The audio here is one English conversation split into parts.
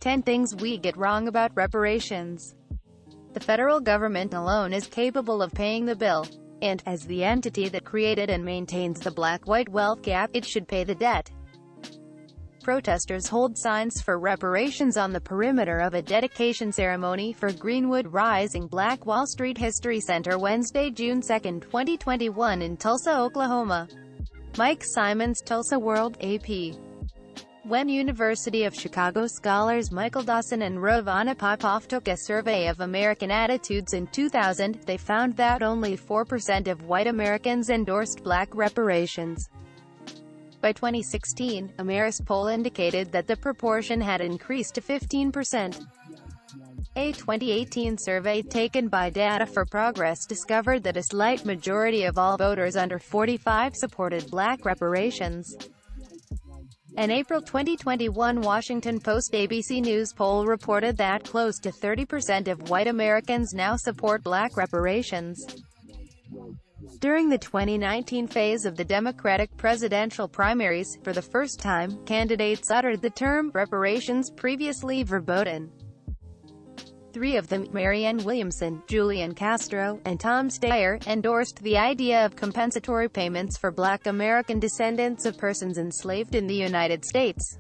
10 Things We Get Wrong About Reparations. The federal government alone is capable of paying the bill, and, as the entity that created and maintains the black-white wealth gap, it should pay the debt. Protesters hold signs for reparations on the perimeter of a dedication ceremony for Greenwood Rising Black Wall Street History Center Wednesday, June 2, 2021 in Tulsa, Oklahoma. Mike Simons, Tulsa World, AP. When University of Chicago scholars Michael Dawson and Ravana Popov took a survey of American attitudes in 2000, they found that only 4% of white Americans endorsed black reparations. By 2016, a Marist poll indicated that the proportion had increased to 15%. A 2018 survey taken by Data for Progress discovered that a slight majority of all voters under 45 supported black reparations. An April 2021 Washington Post-ABC News poll reported that close to 30% of white Americans now support black reparations. During the 2019 phase of the Democratic presidential primaries, for the first time, candidates uttered the term reparations, previously verboten. Three of them, Marianne Williamson, Julian Castro, and Tom Steyer, endorsed the idea of compensatory payments for black American descendants of persons enslaved in the United States.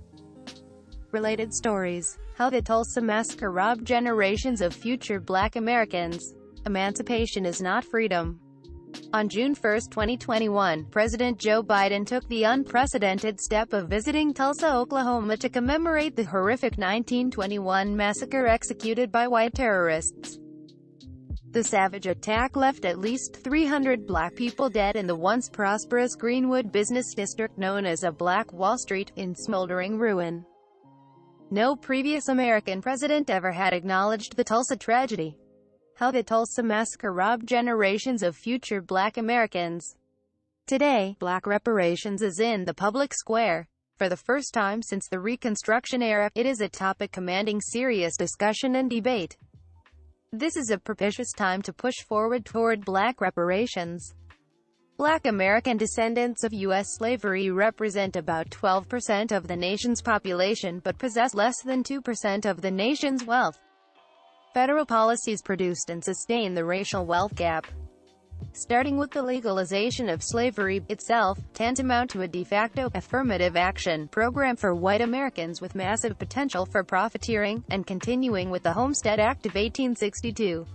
Related stories. How the Tulsa Massacre robbed generations of future black Americans. Emancipation is not freedom. On June 1, 2021, President Joe Biden took the unprecedented step of visiting Tulsa, Oklahoma to commemorate the horrific 1921 massacre executed by white terrorists. The savage attack left at least 300 black people dead in the once prosperous Greenwood business district known as a Black Wall Street, in smoldering ruin. No previous American president ever had acknowledged the Tulsa tragedy. How the Tulsa Massacre robbed generations of future black Americans. Today, black reparations is in the public square. For the first time since the Reconstruction era, it is a topic commanding serious discussion and debate. This is a propitious time to push forward toward black reparations. Black American descendants of U.S. slavery represent about 12% of the nation's population but possess less than 2% of the nation's wealth. Federal policies produced and sustain the racial wealth gap. Starting with the legalization of slavery itself, tantamount to a de facto affirmative action program for white Americans with massive potential for profiteering, and continuing with the Homestead Act of 1862,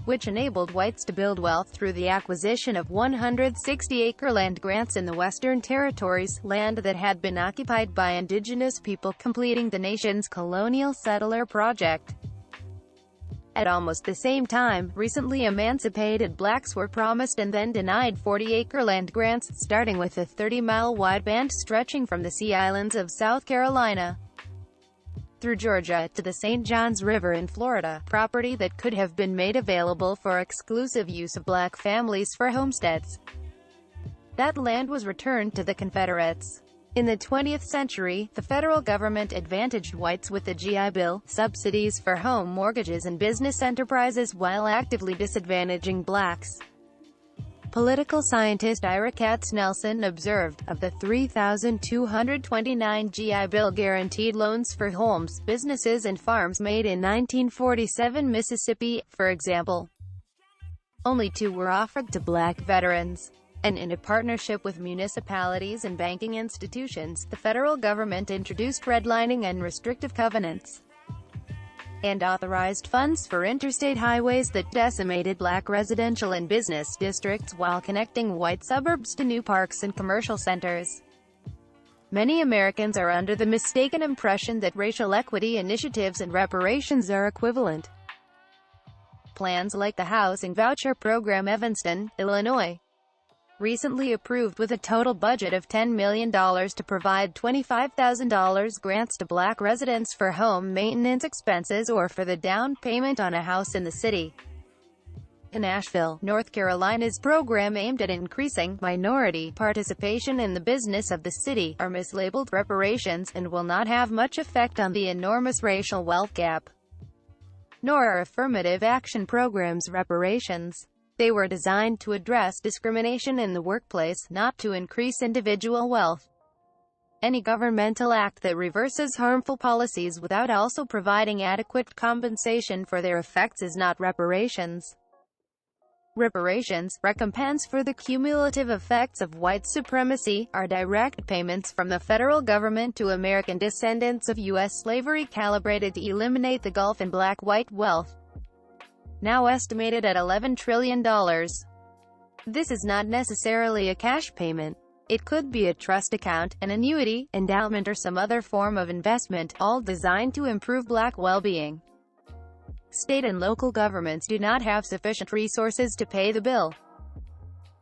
which enabled whites to build wealth through the acquisition of 160-acre land grants in the Western Territories, land that had been occupied by indigenous people, completing the nation's colonial settler project. At almost the same time, recently emancipated blacks were promised and then denied 40-acre land grants, starting with a 30-mile wide band stretching from the Sea Islands of South Carolina through Georgia to the St. Johns River in Florida, property that could have been made available for exclusive use of black families for homesteads. That land was returned to the Confederates. In the 20th century, the federal government advantaged whites with the GI Bill, subsidies for home mortgages and business enterprises, while actively disadvantaging blacks. Political scientist Ira Katz-Nelson observed, of the 3,229 GI Bill guaranteed loans for homes, businesses and farms made in 1947 Mississippi, for example, only 2 were offered to black veterans. And in a partnership with municipalities and banking institutions, the federal government introduced redlining and restrictive covenants, and authorized funds for interstate highways that decimated black residential and business districts while connecting white suburbs to new parks and commercial centers. Many Americans are under the mistaken impression that racial equity initiatives and reparations are equivalent. Plans like the Housing Voucher Program Evanston, Illinois, recently approved with a total budget of $10 million to provide $25,000 grants to black residents for home maintenance expenses or for the down payment on a house in the city. In Asheville, North Carolina's program aimed at increasing minority participation in the business of the city are mislabeled reparations and will not have much effect on the enormous racial wealth gap. Nor are affirmative action programs reparations. They were designed to address discrimination in the workplace, not to increase individual wealth. Any governmental act that reverses harmful policies without also providing adequate compensation for their effects is not reparations. Reparations, recompense for the cumulative effects of white supremacy, are direct payments from the federal government to American descendants of U.S. slavery calibrated to eliminate the gulf in black-white wealth, now estimated at $11 trillion. This is not necessarily a cash payment. It could be a trust account, an annuity, endowment, or some other form of investment, all designed to improve black well-being. State and local governments do not have sufficient resources to pay the bill.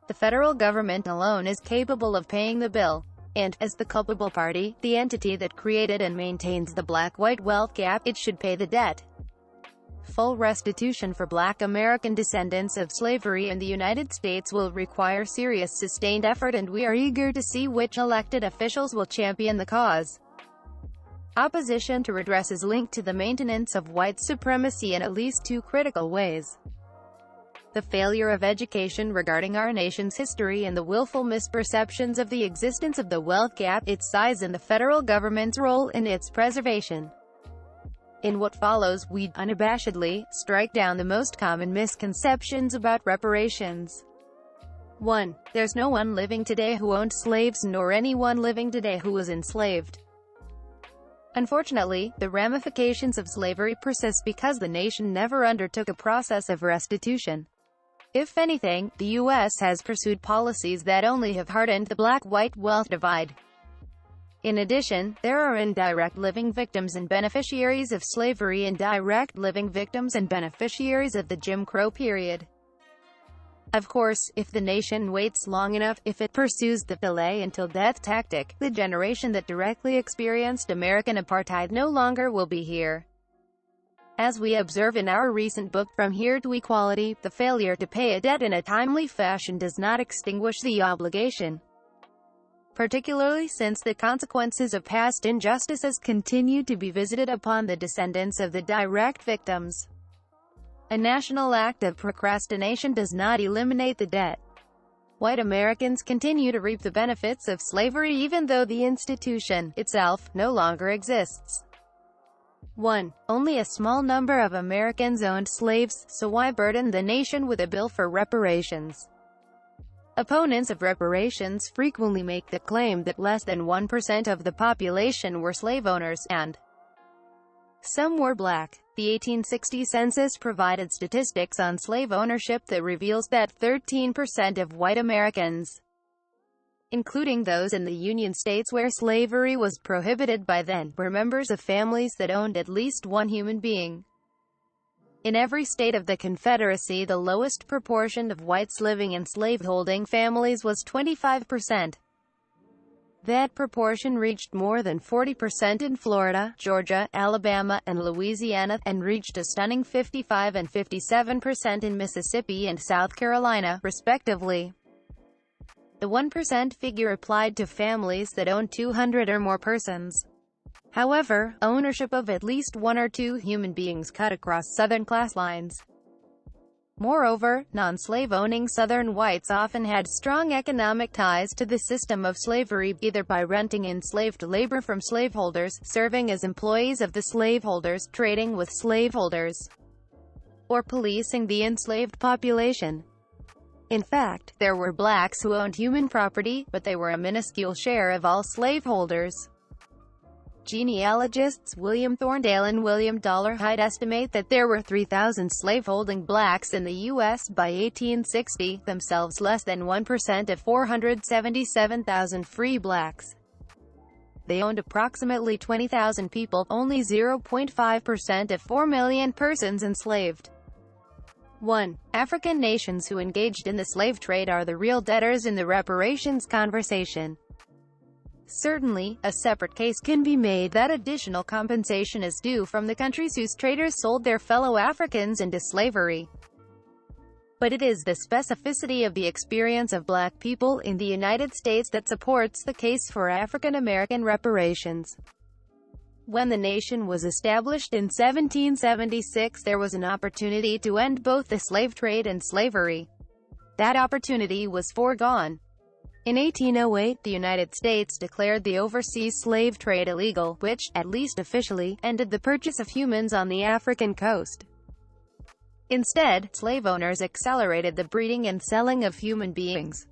The federal government alone is capable of paying the bill, and, as the culpable party, the entity that created and maintains the black-white wealth gap, it should pay the debt. Full restitution for Black American descendants of slavery in the United States will require serious sustained effort, and we are eager to see which elected officials will champion the cause. Opposition to redress is linked to the maintenance of white supremacy in at least two critical ways: the failure of education regarding our nation's history and the willful misperceptions of the existence of the wealth gap, its size, and the federal government's role in its preservation. In what follows, we, unabashedly, strike down the most common misconceptions about reparations. 1. There's no one living today who owned slaves, nor anyone living today who was enslaved. Unfortunately, the ramifications of slavery persist because the nation never undertook a process of restitution. If anything, the U.S. has pursued policies that only have hardened the black-white wealth divide. In addition, there are indirect living victims and beneficiaries of slavery and direct living victims and beneficiaries of the Jim Crow period. Of course, if the nation waits long enough, if it pursues the delay until death tactic, the generation that directly experienced American apartheid no longer will be here. As we observe in our recent book, From Here to Equality, the failure to pay a debt in a timely fashion does not extinguish the obligation, particularly since the consequences of past injustices continue to be visited upon the descendants of the direct victims. A national act of procrastination does not eliminate the debt. White Americans continue to reap the benefits of slavery even though the institution itself no longer exists. 1. Only a small number of Americans owned slaves, so why burden the nation with a bill for reparations? Opponents of reparations frequently make the claim that less than 1% of the population were slave owners, and some were black. The 1860 census provided statistics on slave ownership that reveals that 13% of white Americans, including those in the Union states where slavery was prohibited by then, were members of families that owned at least one human being. In every state of the Confederacy, the lowest proportion of whites living in slaveholding families was 25%. That proportion reached more than 40% in Florida, Georgia, Alabama, and Louisiana, and reached a stunning 55% and 57% in Mississippi and South Carolina, respectively. The 1% figure applied to families that owned 200 or more persons. However, ownership of at least one or two human beings cut across Southern class lines. Moreover, non-slave-owning Southern whites often had strong economic ties to the system of slavery, either by renting enslaved labor from slaveholders, serving as employees of the slaveholders, trading with slaveholders, or policing the enslaved population. In fact, there were blacks who owned human property, but they were a minuscule share of all slaveholders. Genealogists William Thorndale and William Dollarhide estimate that there were 3,000 slaveholding blacks in the U.S. by 1860, themselves less than 1% of 477,000 free blacks. They owned approximately 20,000 people, only 0.5% of 4 million persons enslaved. 1. African nations who engaged in the slave trade are the real debtors in the reparations conversation. Certainly, a separate case can be made that additional compensation is due from the countries whose traders sold their fellow Africans into slavery. But it is the specificity of the experience of black people in the United States that supports the case for African American reparations. When the nation was established in 1776, there was an opportunity to end both the slave trade and slavery. That opportunity was foregone. In 1808, the United States declared the overseas slave trade illegal, which, at least officially, ended the purchase of humans on the African coast. Instead, slave owners accelerated the breeding and selling of human beings.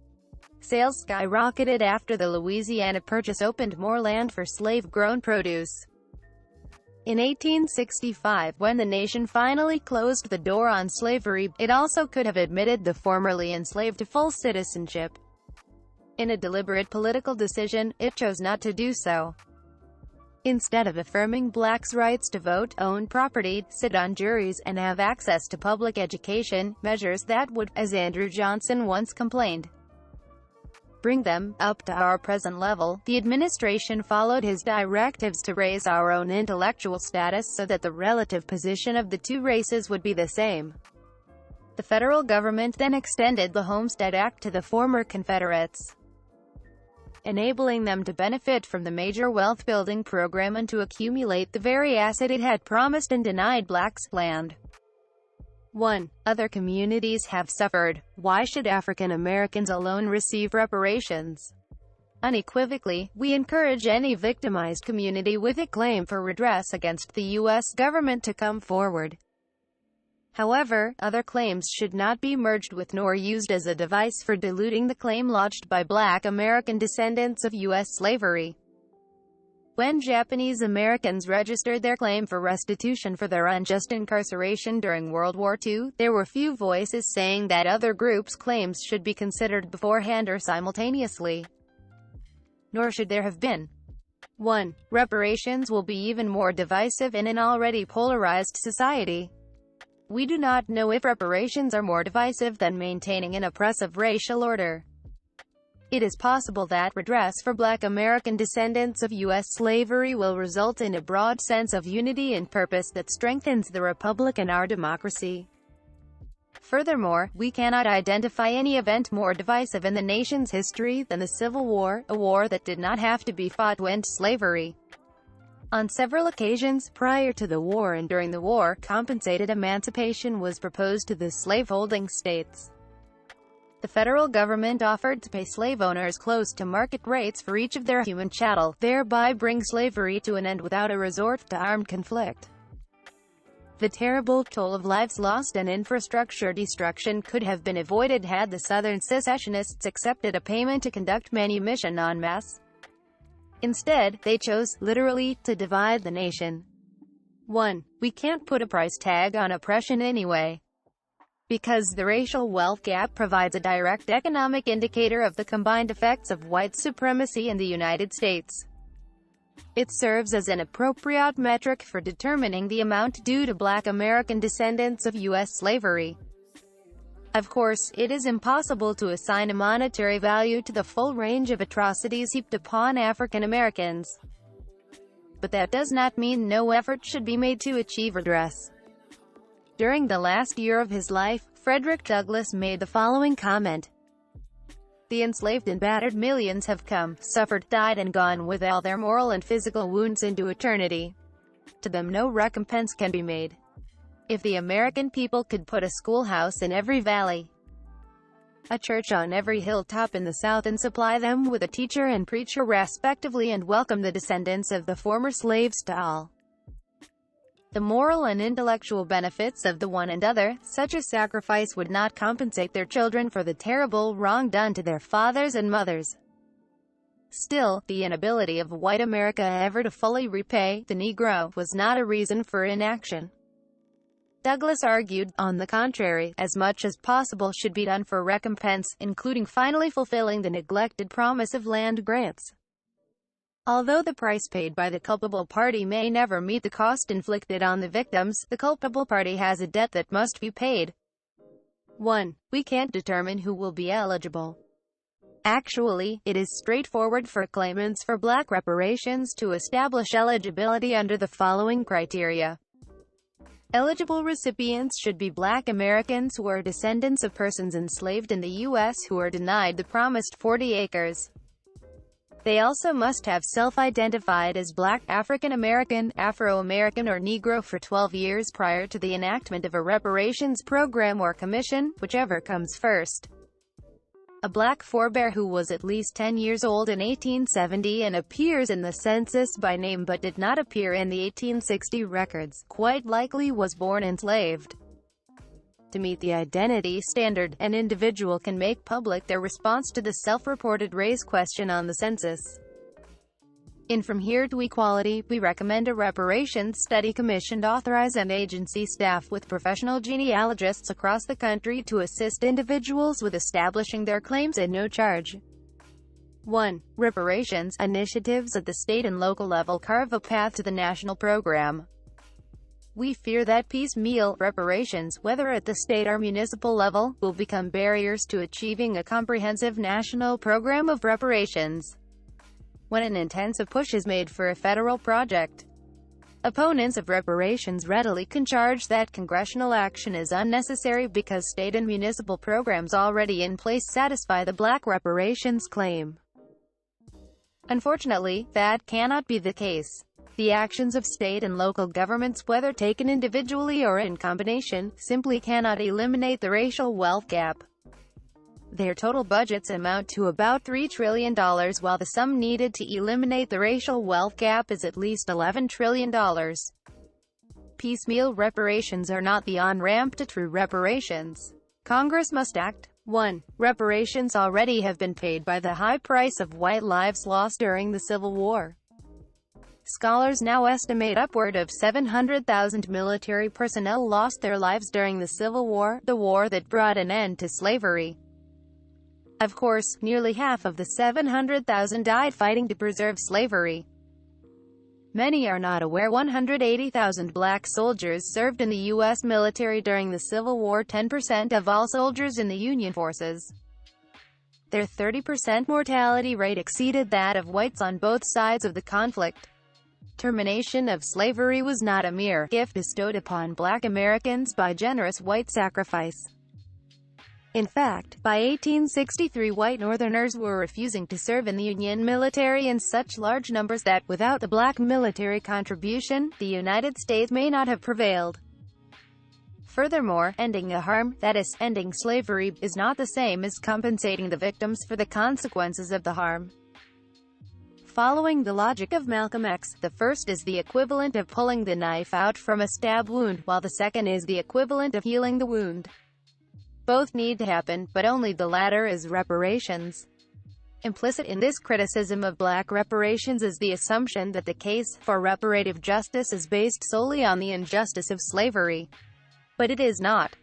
Sales skyrocketed after the Louisiana Purchase opened more land for slave-grown produce. In 1865, when the nation finally closed the door on slavery, it also could have admitted the formerly enslaved to full citizenship. In a deliberate political decision, it chose not to do so. Instead of affirming blacks' rights to vote, own property, sit on juries, and have access to public education, measures that would, as Andrew Johnson once complained, bring them up to our present level, the administration followed his directives to raise our own intellectual status so that the relative position of the two races would be the same. The federal government then extended the Homestead Act to the former Confederates, enabling them to benefit from the major wealth-building program and to accumulate the very asset it had promised and denied blacks: land. 1. Other communities have suffered. Why should African Americans alone receive reparations? Unequivocally, we encourage any victimized community with a claim for redress against the U.S. government to come forward. However, other claims should not be merged with nor used as a device for diluting the claim lodged by Black American descendants of U.S. slavery. When Japanese Americans registered their claim for restitution for their unjust incarceration during World War II, there were few voices saying that other groups' claims should be considered beforehand or simultaneously. Nor should there have been. 1. Reparations will be even more divisive in an already polarized society. We do not know if reparations are more divisive than maintaining an oppressive racial order. It is possible that redress for Black American descendants of U.S. slavery will result in a broad sense of unity and purpose that strengthens the Republic and our democracy. Furthermore, we cannot identify any event more divisive in the nation's history than the Civil War, a war that did not have to be fought to end slavery. On several occasions, prior to the war and during the war, compensated emancipation was proposed to the slaveholding states. The federal government offered to pay slave owners close to market rates for each of their human chattel, thereby bring slavery to an end without a resort to armed conflict. The terrible toll of lives lost and infrastructure destruction could have been avoided had the Southern secessionists accepted a payment to conduct manumission en masse. Instead, they chose, literally, to divide the nation. 1. We can't put a price tag on oppression anyway. Because the racial wealth gap provides a direct economic indicator of the combined effects of white supremacy in the United States. It serves as an appropriate metric for determining the amount due to Black American descendants of U.S. slavery. Of course, it is impossible to assign a monetary value to the full range of atrocities heaped upon African Americans. But that does not mean no effort should be made to achieve redress. During the last year of his life, Frederick Douglass made the following comment: "The enslaved and battered millions have come, suffered, died and gone with all their moral and physical wounds into eternity. To them no recompense can be made. If the American people could put a schoolhouse in every valley, a church on every hilltop in the South, and supply them with a teacher and preacher respectively, and welcome the descendants of the former slaves to all the moral and intellectual benefits of the one and other, such a sacrifice would not compensate their children for the terrible wrong done to their fathers and mothers." Still, the inability of white America ever to fully repay the Negro was not a reason for inaction. Douglass argued, on the contrary, as much as possible should be done for recompense, including finally fulfilling the neglected promise of land grants. Although the price paid by the culpable party may never meet the cost inflicted on the victims, the culpable party has a debt that must be paid. 1. We can't determine who will be eligible. Actually, it is straightforward for claimants for Black reparations to establish eligibility under the following criteria. Eligible recipients should be Black Americans who are descendants of persons enslaved in the U.S. who are denied the promised 40 acres. They also must have self-identified as Black, African American, Afro-American, or Negro for 12 years prior to the enactment of a reparations program or commission, whichever comes first. a black forebear who was at least 10 years old in 1870 and appears in the census by name but did not appear in the 1860 records, quite likely was born enslaved. To meet the identity standard, an individual can make public their response to the self-reported race question on the census. In From Here to Equality, we recommend a reparations study commissioned authorize and agency staff with professional genealogists across the country to assist individuals with establishing their claims at no charge. 1. Reparations initiatives at the state and local level carve a path to the national program. We fear that piecemeal reparations, whether at the state or municipal level, will become barriers to achieving a comprehensive national program of reparations. When an intensive push is made for a federal project, opponents of reparations readily can charge that congressional action is unnecessary because state and municipal programs already in place satisfy the black reparations claim. Unfortunately, that cannot be the case. The actions of state and local governments, whether taken individually or in combination, simply cannot eliminate the racial wealth gap. Their total budgets amount to about $3 trillion, while the sum needed to eliminate the racial wealth gap is at least $11 trillion. Piecemeal reparations are not the on-ramp to true reparations. Congress must act. 1. Reparations already have been paid by the high price of white lives lost during the Civil War. Scholars now estimate upward of 700,000 military personnel lost their lives during the Civil War, the war that brought an end to slavery. Of course, nearly half of the 700,000 died fighting to preserve slavery. Many are not aware 180,000 black soldiers served in the U.S. military during the Civil War, 10% of all soldiers in the Union forces. Their 30% mortality rate exceeded that of whites on both sides of the conflict. Termination of slavery was not a mere gift bestowed upon black Americans by generous white sacrifice. In fact, by 1863 white Northerners were refusing to serve in the Union military in such large numbers that, without the black military contribution, the United States may not have prevailed. Furthermore, ending a harm, that is, ending slavery, is not the same as compensating the victims for the consequences of the harm. Following the logic of Malcolm X, the first is the equivalent of pulling the knife out from a stab wound, while the second is the equivalent of healing the wound. Both need to happen, but only the latter is reparations. Implicit in this criticism of black reparations is the assumption that the case for reparative justice is based solely on the injustice of slavery. But it is not.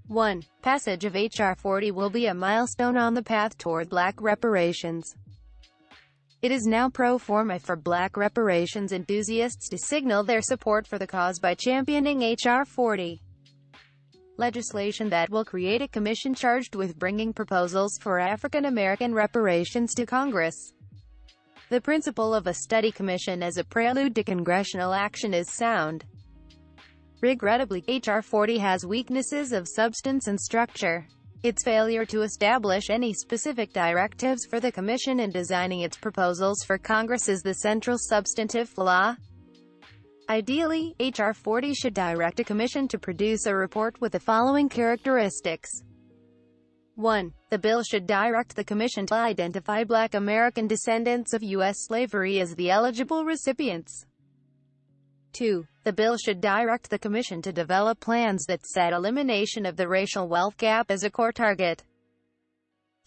1. Passage of H.R. 40 will be a milestone on the path toward black reparations. It is now pro forma for black reparations enthusiasts to signal their support for the cause by championing H.R. 40. Legislation that will create a commission charged with bringing proposals for African American reparations to Congress. The principle of a study commission as a prelude to congressional action is sound. Regrettably, H.R. 40 has weaknesses of substance and structure. Its failure to establish any specific directives for the commission in designing its proposals for Congress is the central substantive flaw. Ideally, H.R. 40 should direct a commission to produce a report with the following characteristics. 1. The bill should direct the commission to identify black American descendants of U.S. slavery as the eligible recipients. 2. The bill should direct the commission to develop plans that set elimination of the racial wealth gap as a core target.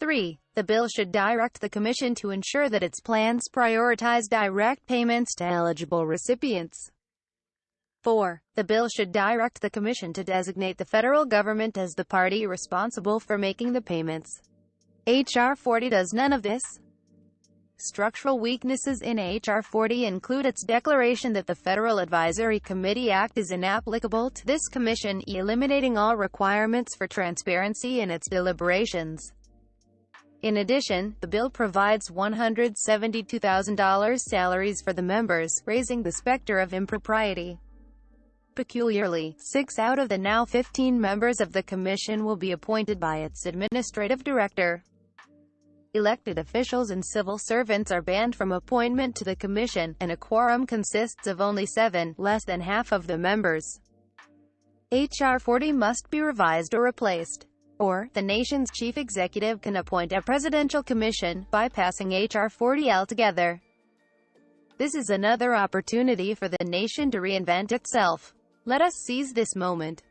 3. The bill should direct the commission to ensure that its plans prioritize direct payments to eligible recipients. 4. The bill should direct the commission to designate the federal government as the party responsible for making the payments. H.R. 40 does none of this. Structural weaknesses in H.R. 40 include its declaration that the Federal Advisory Committee Act is inapplicable to this commission, eliminating all requirements for transparency in its deliberations. In addition, the bill provides $172,000 salaries for the members, raising the specter of impropriety. Peculiarly, 6 out of the now 15 members of the commission will be appointed by its administrative director. Elected officials and civil servants are banned from appointment to the commission, and a quorum consists of only 7, less than half of the members. H.R. 40 must be revised or replaced. Or, the nation's chief executive can appoint a presidential commission, bypassing H.R. 40 altogether. This is another opportunity for the nation to reinvent itself. Let us seize this moment.